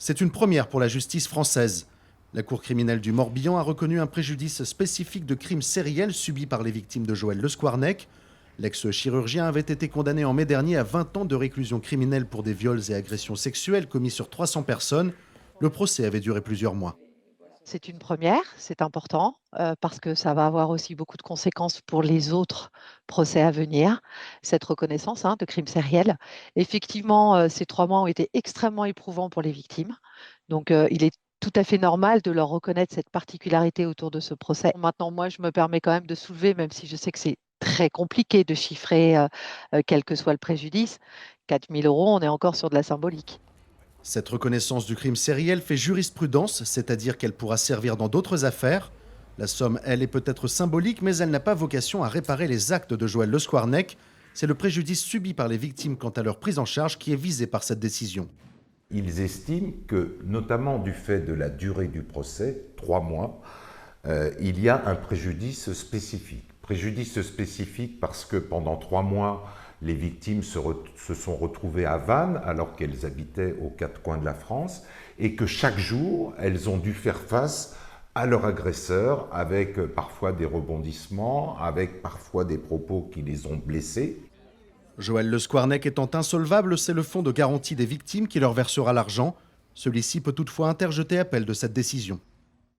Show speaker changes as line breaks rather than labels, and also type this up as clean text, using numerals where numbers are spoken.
C'est une première pour la justice française. La Cour criminelle du Morbihan a reconnu un préjudice spécifique de crimes sériels subis par les victimes de Joël Le Squarnec. L'ex-chirurgien avait été condamné en mai dernier à 20 ans de réclusion criminelle pour des viols et agressions sexuelles commis sur 300 personnes. Le procès avait duré plusieurs mois.
C'est une première, c'est important, parce que ça va avoir aussi beaucoup de conséquences pour les autres procès à venir, cette reconnaissance, de crimes sériels. Effectivement, ces 3 mois ont été extrêmement éprouvants pour les victimes. Donc, il est tout à fait normal de leur reconnaître cette particularité autour de ce procès. Maintenant, moi, je me permets quand même de soulever, même si je sais que c'est très compliqué de chiffrer, quel que soit le préjudice, 4 000 €, on est encore sur de la symbolique.
Cette reconnaissance du crime sériel fait jurisprudence, c'est-à-dire qu'elle pourra servir dans d'autres affaires. La somme, elle, est peut-être symbolique, mais elle n'a pas vocation à réparer les actes de Joël Le Squarnec. C'est le préjudice subi par les victimes quant à leur prise en charge qui est visé par cette décision.
Ils estiment que, notamment du fait de la durée du procès, 3 mois, il y a un préjudice spécifique. Préjudice spécifique parce que pendant 3 mois, les victimes se sont retrouvées à Vannes alors qu'elles habitaient aux 4 coins de la France et que chaque jour, elles ont dû faire face à leur agresseur avec parfois des rebondissements, avec parfois des propos qui les ont blessées.
Joël Le Squarnec étant insolvable, c'est le fonds de garantie des victimes qui leur versera l'argent. Celui-ci peut toutefois interjeter appel de cette décision.